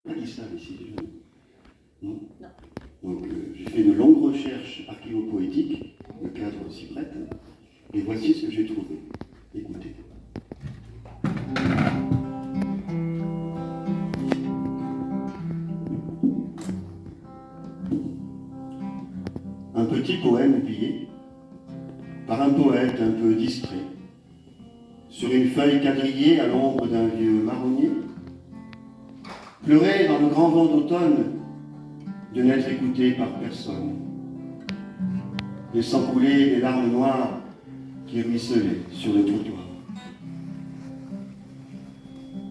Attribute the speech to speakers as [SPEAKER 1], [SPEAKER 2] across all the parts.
[SPEAKER 1] Pakistan ici, non?
[SPEAKER 2] Non.
[SPEAKER 1] Donc j'ai fait de longues recherches archéopoétiques, le cadre s'y prête, et voici ce que j'ai trouvé. Écoutez. Un petit poème oublié par un poète un peu distrait, sur une feuille quadrillée à l'ombre d'un vieux marronnier, pleurait dans le grand vent d'automne de n'être écouté par personne, laissant couler des larmes noires qui ruisselaient sur le trottoir.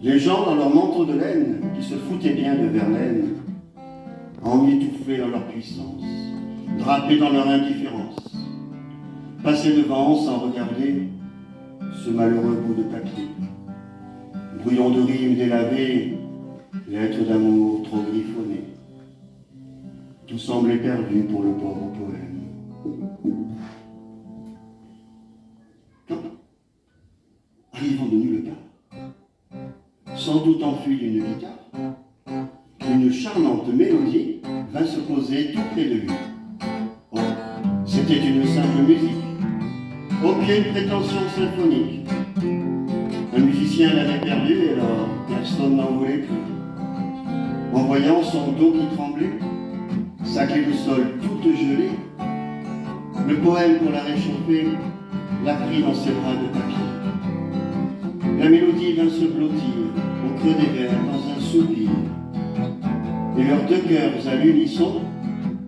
[SPEAKER 1] Les gens, dans leur manteau de laine, qui se foutaient bien de Verlaine, emmitouflés dans leur puissance, drapés dans leur indifférence, passaient devant sans regarder ce malheureux bout de papier. Brouillon de rimes délavées, lettres d'amour trop griffonnées. Tout semblait perdu pour le pauvre poème. Quand, arrivant de nulle part, sans doute enfui d'une guitare, une charmante mélodie vint se poser tout près de lui. Oh, c'était une simple musique, aucune prétention symphonique. Un musicien l'avait perdu et alors personne n'en voulait plus. En voyant son dos qui tremblait, sa clé de sol toute gelée, le poème pour la réchauffer l'a pris dans ses bras de papier. La mélodie vint se blottir au creux des vers dans un soupir, et leurs deux cœurs à l'unisson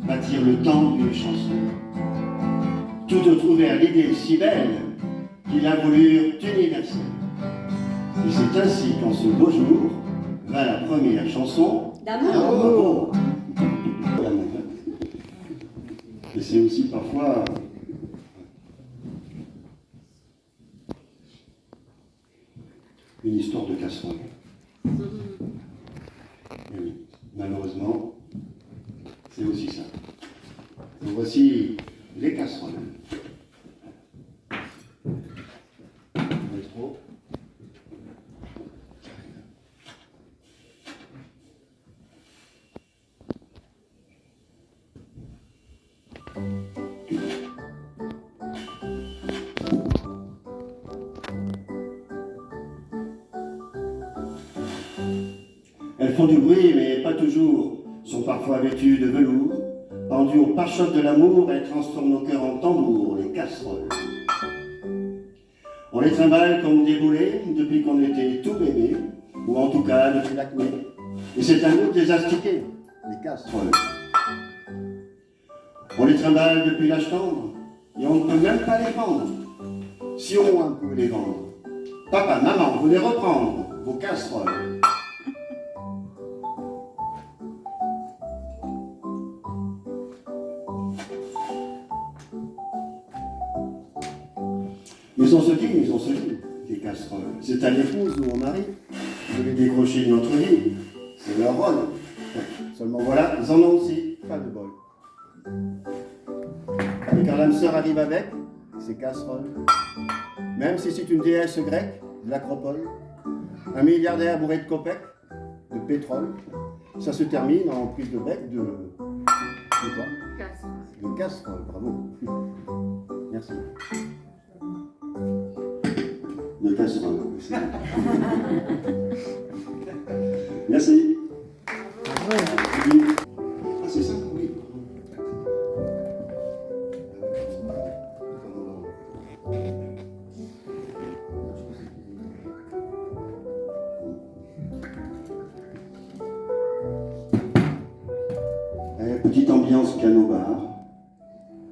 [SPEAKER 1] battirent le temps d'une chanson. Tous deux trouvèrent l'idée si belle qu'ils la voulurent universelle. Et c'est ainsi qu'en ce beau jour vint la première chanson d'amour. Et c'est aussi parfois une histoire de casserole. Et oui, malheureusement, c'est aussi ça. Donc voici les casseroles. Rétro. Elles font du bruit, mais pas toujours, sont parfois vêtues de velours, pendues au pare-choc de l'amour, elles transforment nos cœurs en tambours, les casseroles. On les trimballe comme des boulets depuis qu'on était tout bébé, ou en tout cas depuis l'acné. Et c'est à nous de les astiquer, les casseroles. On les trimballe depuis l'âge tendre, et on ne peut même pas les vendre. Si au moins on peut les vendre. Papa, maman, vous les reprendre, vos casseroles. Mais on se dit, les casseroles. C'est à l'épouse ou au mari de les décrocher de notre vie. C'est leur rôle. Seulement voilà, ils en ont aussi. Pas de bol. Et quand l'âme sœur arrive avec ses casseroles, même si c'est une déesse grecque, de l'Acropole, un milliardaire bourré de copecs, de pétrole, ça se termine en prise de bec de quoi? De casserole, bravo. Merci. De casserole. Merci. Ah, c'est ça, oui. Petite ambiance piano-bar.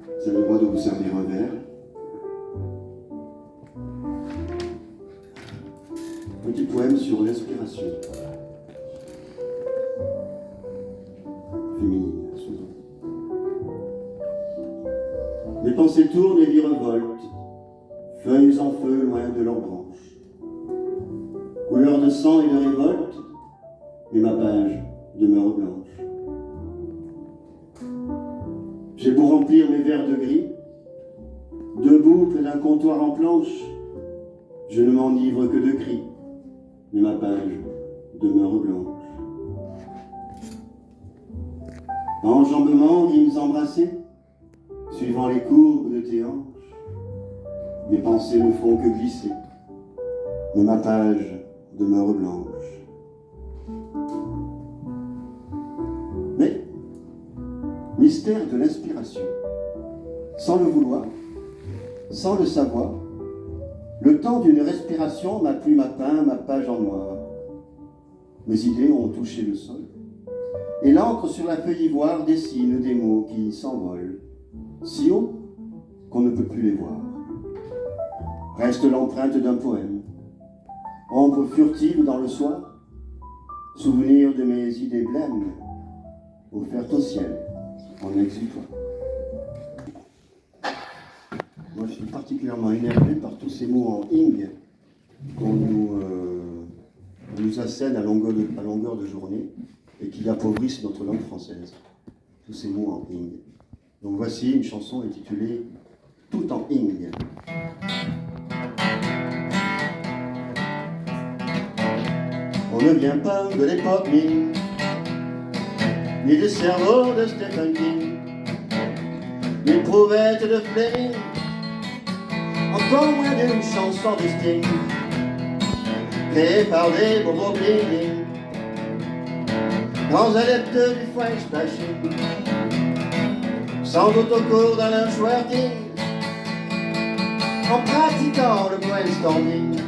[SPEAKER 1] Vous avez le droit de vous servir un verre. Petit poème sur l'inspiration. Féminine, souvent. Mes pensées tournent et virevoltent, feuilles en feu loin de leurs branches. Couleur de sang et de révolte, et ma page demeure blanche. J'ai beau remplir mes verres de gris, debout près d'un comptoir en planche, je ne m'enivre que de cris, mais ma page demeure blanche. Enjambements, rimes embrassées, suivant les courbes de tes hanches. Mes pensées ne font que glisser, mais ma page demeure blanche. Mais, mystère de l'inspiration, sans le vouloir, sans le savoir, le temps d'une respiration, ma plume a peint ma page en noir. Mes idées ont touché le sol, et l'encre sur la feuille ivoire dessine des mots qui s'envolent, si haut qu'on ne peut plus les voir. Reste l'empreinte d'un poème, ombre furtive dans le soir, souvenir de mes idées blêmes, offertes au ciel en exutoire. Moi, je suis particulièrement énervé par tous ces mots en ing qu'on nous assène à longueur de journée et qui appauvrissent notre langue française. Tous ces mots en ing. Donc voici une chanson intitulée « Tout en ing ». On ne vient pas de l'époque Ming, ni du cerveau de Stephen King, ni prouvettes de Fleming, encore moins d'une chanson de Sting, créée par des bobos bling, grands adeptes du French splashing, sans doute au cours d'un lunchworking, en pratiquant le brainstorming,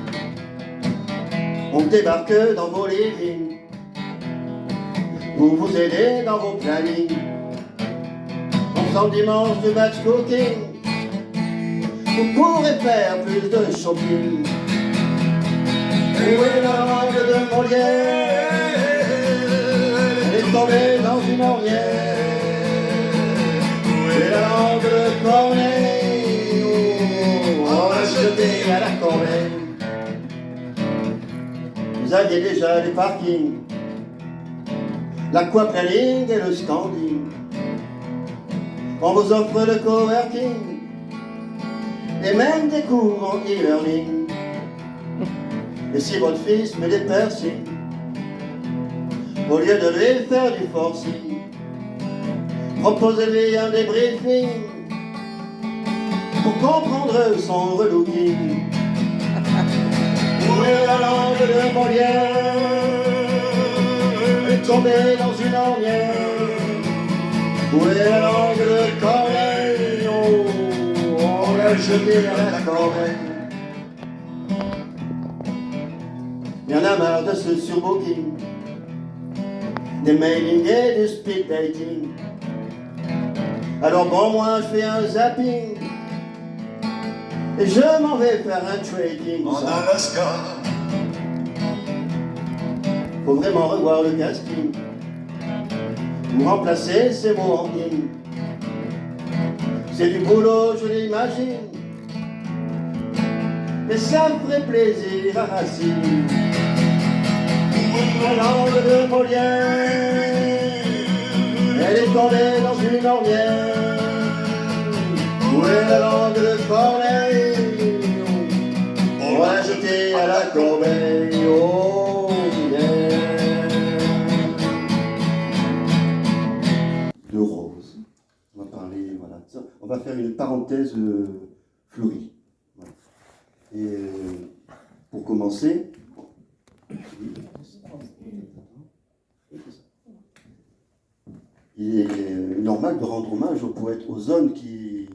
[SPEAKER 1] on débarque dans vos livings, pour vous aider dans vos plannings, en faisant dimanche de match cooking, vous pourrez faire plus de shopping. Où est la langue de Molière? Elle est tombée dans une ornière. Où est la langue de Corneille? On l'a jetée à la corbeille. Vous aviez déjà les parkings, l'aquaplaning et le standing. On vous offre le coworking et même des cours en e-learning. Et si votre fils met des piercings, au lieu de lui faire du forcing, proposez-lui un débriefing pour comprendre son relooking. Où est la langue de Molière? Elle est tombée dans une ornière. Où est la langue de Corneille? On l'a jetée à la corbeille. Y'en a marre de ce surbooking, des mailings et du speed dating. Alors bon, moi je fais un zapping et je m'en vais faire un trading.
[SPEAKER 2] En Alaska,
[SPEAKER 1] faut vraiment revoir le casting pour remplacer ces mots en ligne. C'est du boulot, je l'imagine, mais ça ferait plaisir à Racine. La langue de Molière, elle est tombée dans une ornière. Où est la langue de Corneille? On l'a jetée à la corbeille. Oh yeah. De rose. On va parler, voilà. On va faire une parenthèse fleurie. Voilà. Et pour commencer, il est normal de rendre hommage au poète Ozone qui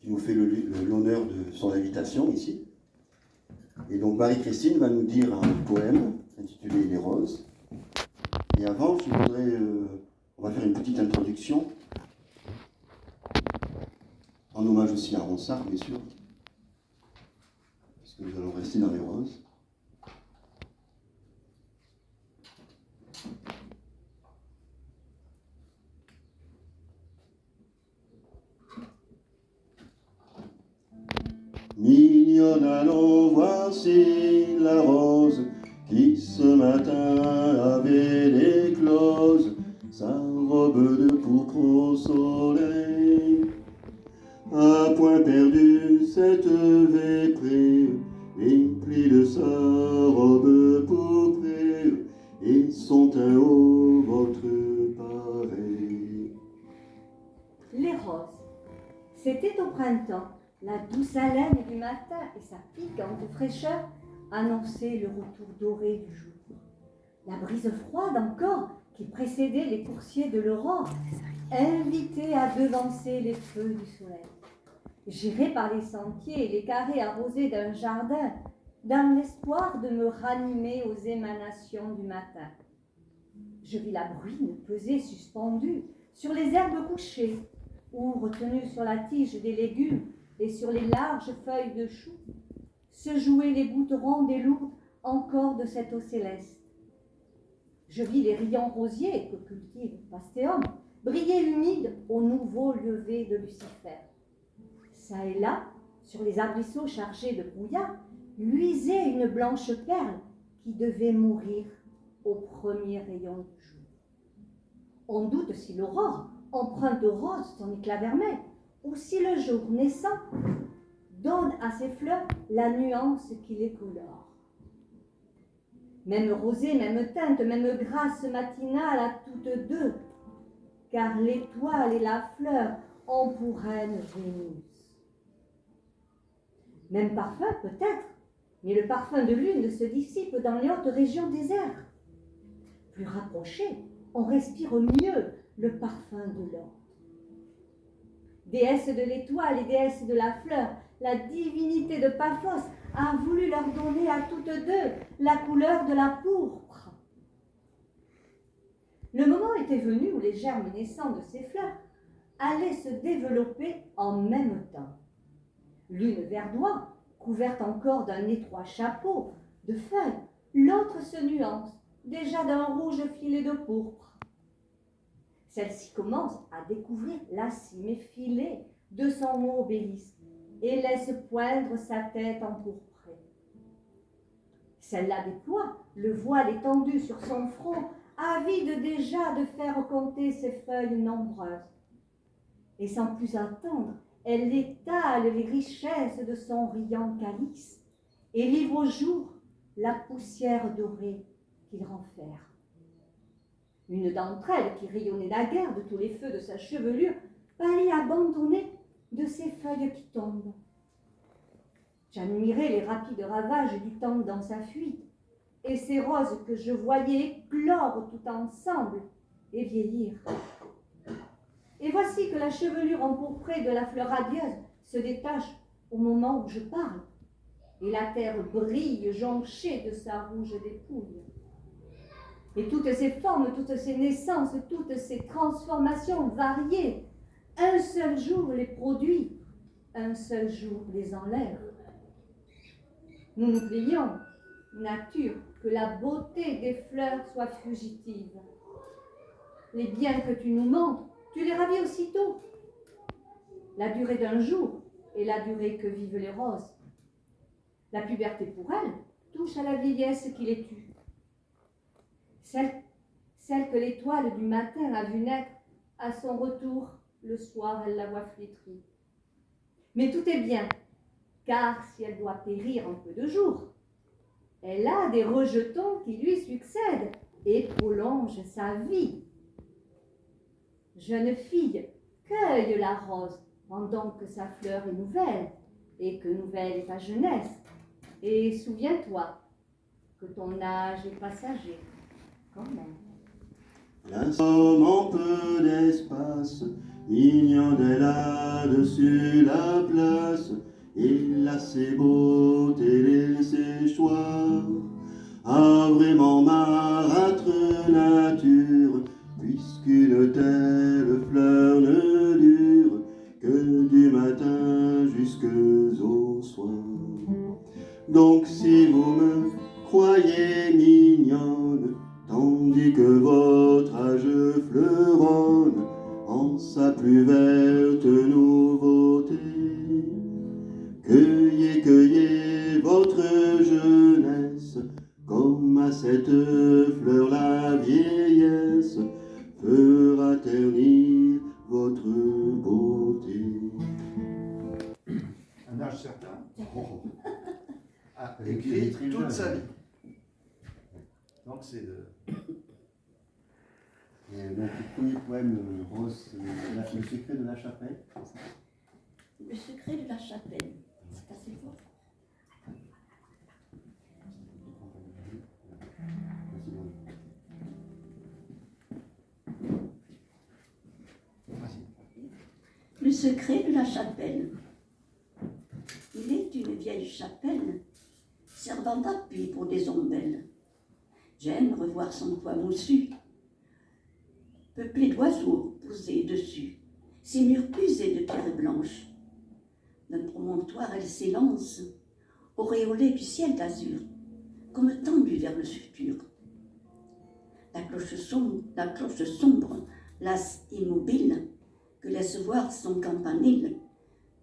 [SPEAKER 1] nous fait l'honneur de son invitation ici. Et donc Marie-Christine va nous dire un poème intitulé Les Roses. Et avant, je voudrais, on va faire une petite introduction, en hommage aussi à Ronsard, bien sûr, parce que nous allons rester dans les roses. Mignonne, allons voir si la rose qui ce matin avait éclose sa robe de pourpre au soleil. À point perdu cette véprée, les plis de sa robe pourprée et son teint au vôtre pareil.
[SPEAKER 2] C'était au printemps. La douce haleine du matin et sa piquante fraîcheur annonçaient le retour doré du jour. La brise froide encore, qui précédait les coursiers de l'aurore, invitait à devancer les feux du soleil. J'irai par les sentiers et les carrés arrosés d'un jardin, dans l'espoir de me ranimer aux émanations du matin. Je vis la bruine peser suspendue sur les herbes couchées, ou retenue sur la tige des légumes et sur les larges feuilles de choux, se jouer les gouttes rondes et lourdes encore de cette eau céleste. Je vis les rayons rosiers que cultive Pastéum briller humides au nouveau lever de Lucifer. Ça et là, sur les arbrisseaux chargés de brouillard, luisait une blanche perle qui devait mourir au premier rayon du jour. On doute si l'aurore emprunte au rose son éclat vermeil, ou si le jour naissant donne à ses fleurs la nuance qui les colore. Même rosée, même teinte, même grâce matinale à toutes deux, car l'étoile et la fleur ont pour reine Vénus. Même parfum peut-être, mais le parfum de lune se dissipe dans les hautes régions des airs. Plus rapproché, on respire mieux le parfum de l'or. Déesse de l'étoile et déesse de la fleur, la divinité de Paphos a voulu leur donner à toutes deux la couleur de la pourpre. Le moment était venu où les germes naissants de ces fleurs allaient se développer en même temps. L'une verdoie, couverte encore d'un étroit chapeau de feuilles, l'autre se nuance, déjà d'un rouge filet de pourpre. Celle-ci commence à découvrir la cime effilée de son obélisque et laisse poindre sa tête empourprée. Celle-là déploie le voile étendu sur son front, avide déjà de faire compter ses feuilles nombreuses. Et sans plus attendre, elle étale les richesses de son riant calice et livre au jour la poussière dorée qu'il renferme. Une d'entre elles, qui rayonnait naguère de tous les feux de sa chevelure, pâlit abandonnée de ses feuilles qui tombent. J'admirais les rapides ravages du temps dans sa fuite, et ces roses que je voyais éclore tout ensemble et vieillir. Et voici que la chevelure empourprée de la fleur radieuse se détache au moment où je parle, et la terre brille jonchée de sa rouge dépouille. Et toutes ces formes, toutes ces naissances, toutes ces transformations variées, un seul jour les produit, un seul jour les enlève. Nous nous plaignons, nature, que la beauté des fleurs soit fugitive. Les biens que tu nous montres, tu les ravis aussitôt. La durée d'un jour est la durée que vivent les roses. La puberté pour elles touche à la vieillesse qui les tue. Celle que l'étoile du matin a vue naître, à son retour, le soir, elle la voit flétrie. Mais tout est bien, car si elle doit périr en peu de jours, elle a des rejetons qui lui succèdent et prolongent sa vie. Jeune fille, cueille la rose pendant que sa fleur est nouvelle et que nouvelle est ta jeunesse. Et souviens-toi que ton âge est passager, quand même.
[SPEAKER 1] L'insomme en peu d'espace, ignore là-dessus la place, il a ses beautés et ses choix, a vraiment marâtre nature, puisqu'une telle fleur ne dure que du matin jusqu'au soir. Donc si vous me croyez mignonne, tandis que votre âge fleuronne en sa plus verte nouveauté, cueillez, cueillez votre jeunesse, comme à cette fleur la vieillesse fera ternir votre beauté.
[SPEAKER 3] Un âge certain a écrit toute sa vie. Donc c'est de...
[SPEAKER 1] Et donc le premier poème, Rose, Le secret de la chapelle.
[SPEAKER 4] Le secret de la chapelle. C'est assez fort. Le secret de la chapelle. Il est une vieille chapelle servant d'appui pour des ombelles. J'aime revoir son toit moussu, peuplé d'oiseaux posés dessus, ses murs usés de pierres blanches. D'un promontoire, elle s'élance, auréolée du ciel d'azur, comme tendue vers le futur. La cloche sombre, lasse immobile, que laisse voir son campanile.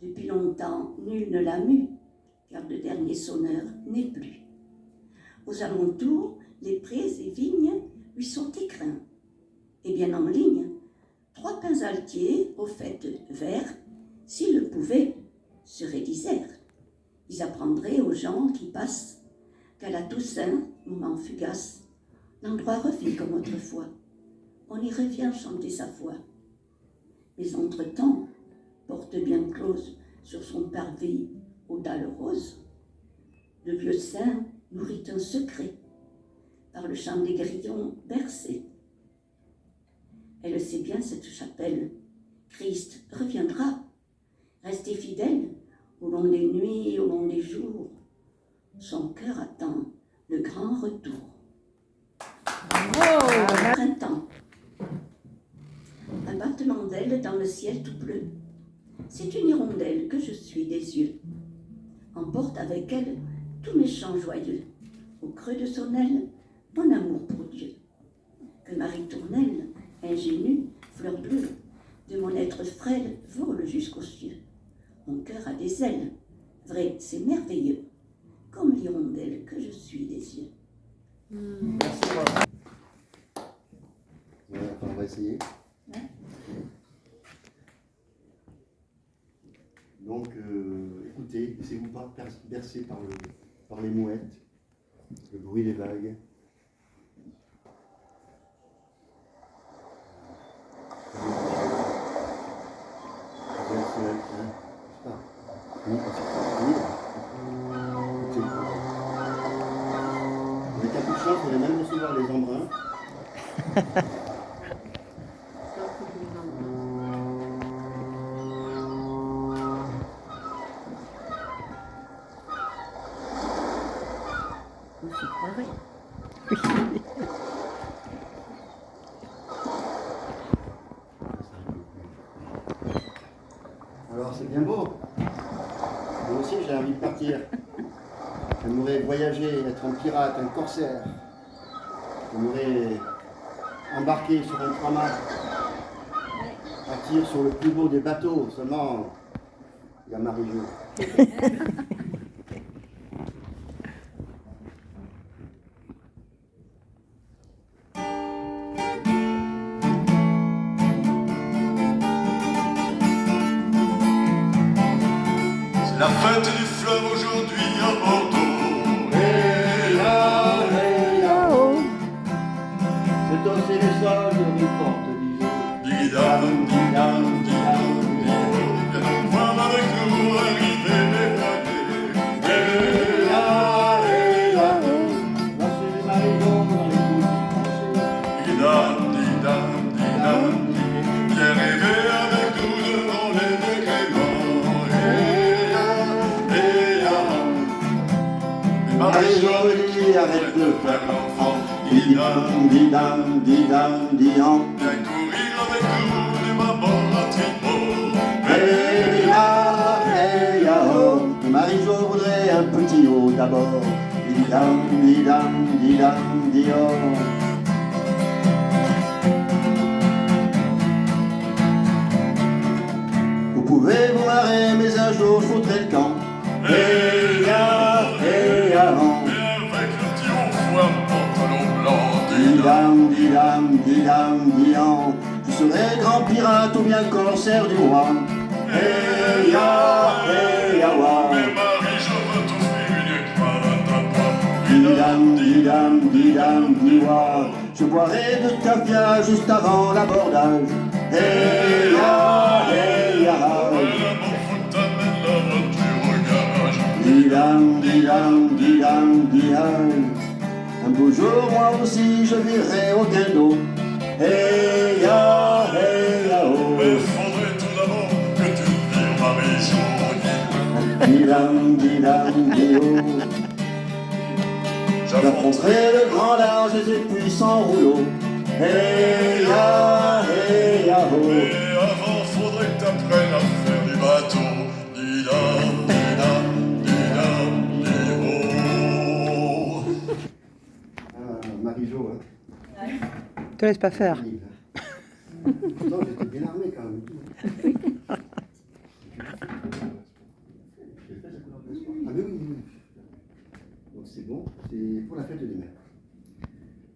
[SPEAKER 4] Depuis longtemps, nul ne l'a mue, car le dernier sonneur n'est plus. Aux alentours, les prés et vignes lui sont écrins. Et bien en ligne, 3 pins altiers, au fait verts, s'ils le pouvaient, seraient diserts. Ils apprendraient aux gens qui passent qu'à la Toussaint, moment fugace, l'endroit revit comme autrefois. On y revient chanter sa foi. Mais entre-temps, porte bien close sur son parvis aux dalles roses, le vieux saint nourrit un secret par le chant des grillons bercés. Elle sait bien cette chapelle, Christ reviendra, restez fidèle au long des nuits, au long des jours. Son cœur attend le grand retour. Printemps. Un battement d'ailes dans le ciel tout bleu. C'est une hirondelle que je suis des yeux. Emporte avec elle tous mes chants joyeux. Au creux de son aile, mon amour pour Dieu. Que ma ritournelle, ingénue, fleur bleue, de mon être frêle, vole jusqu'aux cieux. Mon cœur a des ailes, vrai, c'est merveilleux, comme l'hirondelle que je suis des yeux.
[SPEAKER 3] Merci. On va essayer.
[SPEAKER 4] Ouais.
[SPEAKER 1] Donc, écoutez, laissez-vous pas bercer par les mouettes, le bruit des vagues. Avec un peu de chance, on va même recevoir les embruns. Alors c'est bien beau. Moi aussi j'ai envie de partir. J'aimerais voyager, être un pirate, un corsaire. J'aimerais embarquer sur un train-mât, partir sur le plus beau des bateaux. Seulement, il y a Marie-Jo.
[SPEAKER 5] La fête du fleuve aujourd'hui à Bordeaux. Hey, ah,
[SPEAKER 1] Hey, ah, oh. C'est aussi les soldes du porte
[SPEAKER 5] Didam, didam, didam, didam. Viens donc voir avec nous arriver les voiliers. Hey, ah,
[SPEAKER 1] oh. Voici Marie-Jo dans les coups
[SPEAKER 5] didam, didam, didam. Viens rêver avec nous devant les décréments. Hey, ah.
[SPEAKER 1] Marie-Jo dit arrête de faire l'enfant. Didam, didam, didam, didam.
[SPEAKER 5] Viens courir avec nous du bâbord à tribord.
[SPEAKER 1] Hey ya, hey ya, oh. Marie-Jo voudrait un petit haut d'abord. Didam, didam, didam, didam. Vous pouvez vous marrer, mais un jour je foutrai le camp.
[SPEAKER 5] Hey ya,
[SPEAKER 1] Hey ya, oh.
[SPEAKER 5] et avec le petit haut foie, pantalon blanc,
[SPEAKER 1] Didam, didam, didam, didam. Je serai grand pirate ou bien corsaire du roi. Hey ya, wa.
[SPEAKER 5] mais Marie, je veux t'offrir une cravate à pois.
[SPEAKER 1] Didam, didam, didam, diwa. Je boirai de caviar juste avant l'abordage. Hey ya,
[SPEAKER 5] Ouais, la bonne fout ta mère.
[SPEAKER 1] didam, didam, didam. Un beau jour, moi aussi, je verrai aucun dos. Hey ya, oh.
[SPEAKER 5] Mais faudrait tout d'abord que tu vires ma maison.
[SPEAKER 1] Didam, didam, dio. J'affronterai le grand large et ses puissants rouleaux. Hey ya, oh.
[SPEAKER 5] Mais avant, faudrait que t'apprennes à faire du bateau. Didam, didam, didam, didam.
[SPEAKER 1] Ah, Marie-Jo, hein.
[SPEAKER 6] Te laisse pas faire.
[SPEAKER 1] Pourtant, j'étais bien armé quand même. Ah, mais oui, oui. Donc c'est bon, c'est pour la fête des mères.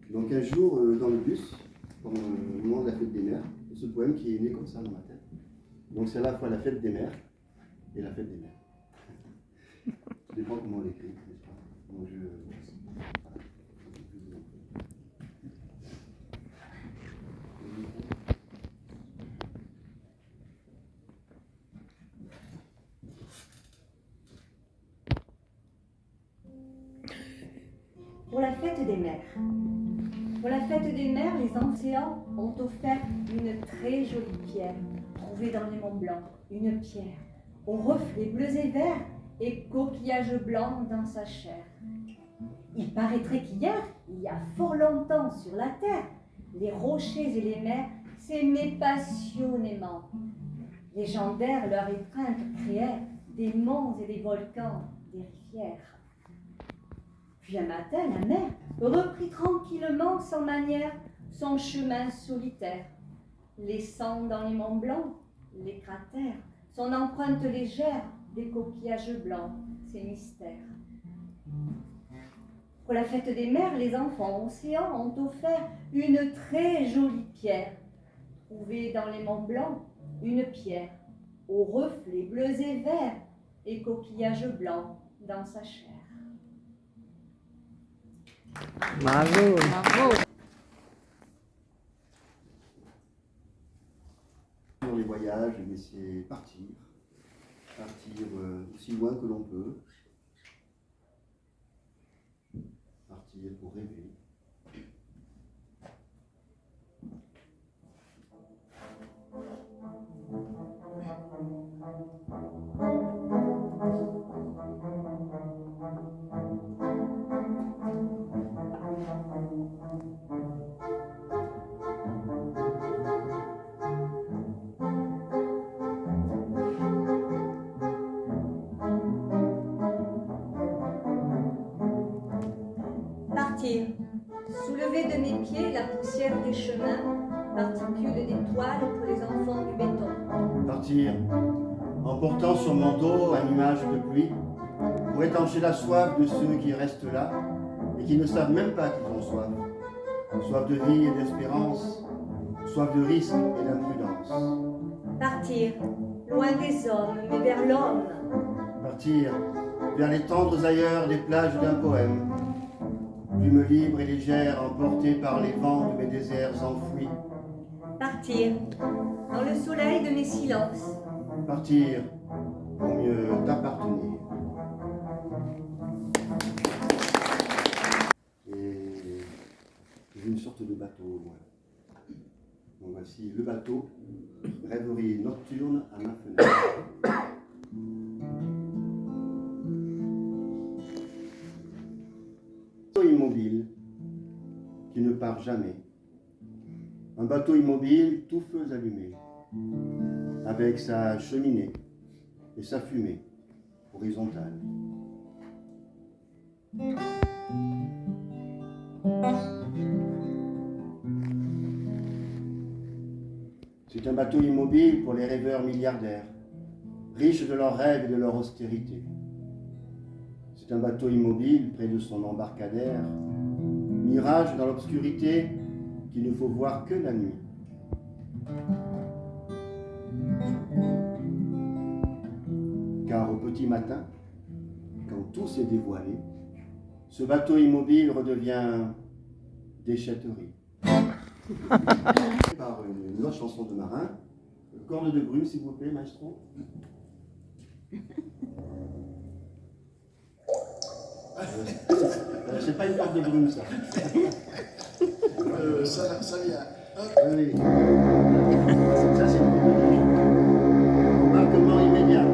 [SPEAKER 1] Donc un jour, dans le bus, au moment de la fête des mères, ce poème qui est né comme ça dans ma tête. Donc c'est à la fois la fête des mères et la fête des mères. Ça dépend comment on l'écrit, n'est-ce pas? Donc
[SPEAKER 2] Pour la fête des mères. Pour la fête des mères, les anciens ont offert une très jolie pierre, trouvée dans les monts blancs. Une pierre aux reflets bleus et verts et coquillages blancs dans sa chair. Il paraîtrait qu'hier, il y a fort longtemps sur la terre, les rochers et les mers s'aimaient passionnément. Légendaires, leur étreinte créèrent des monts et des volcans, des rivières. Puis un matin, la mer reprit tranquillement sans manière son chemin solitaire, laissant dans les monts blancs les cratères, son empreinte légère des coquillages blancs, ses mystères. Pour la fête des mers, les enfants océans ont offert une très jolie pierre, trouvée dans les monts blancs, une pierre aux reflets bleus et verts et coquillages blancs dans sa chair.
[SPEAKER 6] Bravo.
[SPEAKER 2] Bravo.
[SPEAKER 1] sur les voyages, mais c'est partir aussi loin que l'on peut, partir pour rêver.
[SPEAKER 2] Partir, soulever de mes pieds la poussière des chemins, particules d'étoiles pour les enfants du béton.
[SPEAKER 1] Partir, en portant sur mon dos un nuage de pluie, pour étancher la soif de ceux qui restent là et qui ne savent même pas qu'ils ont soif. Soif de vie et d'espérance, soif de risque et d'imprudence.
[SPEAKER 2] Partir, loin des hommes, mais vers l'homme.
[SPEAKER 1] Partir vers les tendres ailleurs des plages d'un poème. Plume libre et légère, emportée par les vents de mes déserts enfouis.
[SPEAKER 2] Partir, dans le soleil de mes silences.
[SPEAKER 1] Partir pour mieux t'appartenir. Et j'ai une sorte de bateau, moi. Donc voici le bateau, rêverie nocturne à ma fenêtre. Bateau immobile qui ne part jamais. Un bateau immobile, tout feu allumé, avec sa cheminée et sa fumée horizontale. C'est un bateau immobile pour les rêveurs milliardaires, riches de leurs rêves et de leur austérité. C'est un bateau immobile près de son embarcadère, mirage dans l'obscurité qu'il ne faut voir que la nuit. Car au petit matin, quand tout s'est dévoilé, ce bateau immobile redevient déchetterie. Par une autre chanson de marin, Corne de brume, s'il vous plaît, maestro. C'est pas une porte de brume, ça.
[SPEAKER 3] Ça vient. Hop.
[SPEAKER 1] Oui. Ça, c'est le embarquement immédiat.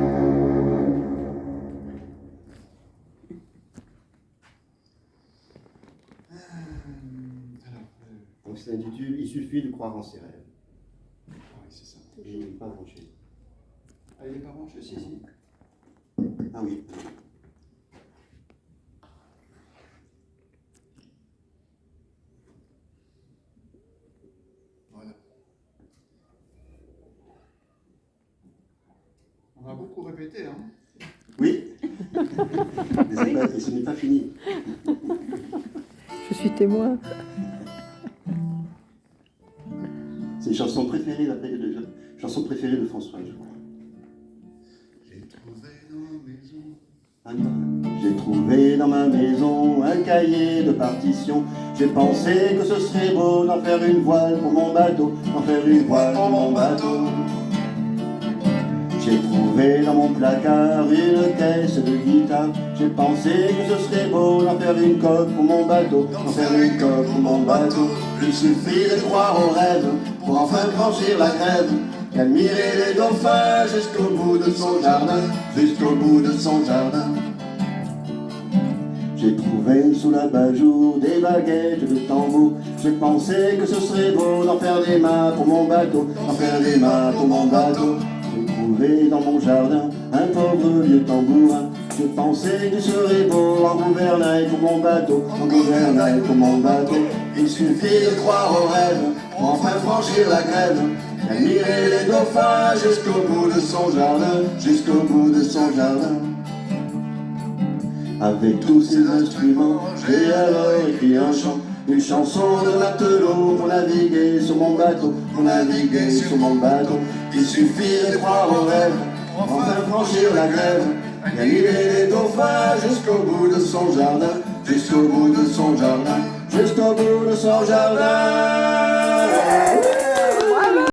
[SPEAKER 1] Donc, c'est l'intitule Il suffit de croire en ses rêves.
[SPEAKER 3] Ah oui, c'est ça.
[SPEAKER 1] Et il n'est pas branché.
[SPEAKER 3] Ah, il n'est pas branché,
[SPEAKER 1] Si, si. Ah oui.
[SPEAKER 3] Voilà. On a beaucoup répété, hein.
[SPEAKER 1] Oui. Mais ce n'est pas fini.
[SPEAKER 6] Je suis témoin.
[SPEAKER 1] C'est une chanson préférée, chanson préférée de François, je crois.
[SPEAKER 3] J'ai trouvé dans ma maison.
[SPEAKER 1] Ah non. J'ai trouvé dans ma maison un cahier de partition. J'ai pensé que ce serait beau d'en faire une voile pour mon bateau, d'en faire une voile pour mon bateau. J'ai trouvé dans mon placard une caisse de guitare. J'ai pensé que ce serait beau d'en faire une coque pour mon bateau, d'en faire une coque pour mon bateau. Il suffit de croire au rêve pour enfin franchir la grève, qu'admirer les dauphins jusqu'au bout de son jardin, jusqu'au bout de son jardin. J'ai trouvé sous l'abat-jour des baguettes de tambour. J'ai pensé que ce serait beau d'en faire des mâts pour mon bateau, d'en faire des mâts pour mon bateau. J'ai trouvé dans mon jardin un pauvre vieux tambourin. Je pensais qu'il serait beau en gouvernail pour mon bateau, en gouvernail pour mon bateau. Il suffit de croire au rêve pour enfin franchir la grève, admirer les dauphins jusqu'au bout de son jardin, jusqu'au bout de son jardin. Avec tous ces instruments, j'ai alors écrit un chant, une chanson de matelot pour naviguer sur mon bateau, pour naviguer sur mon bateau. Il suffit de croire au rêve, enfin franchir la grève, admirer les dauphins jusqu'au bout de son jardin, jusqu'au bout de son jardin, jusqu'au bout de son jardin.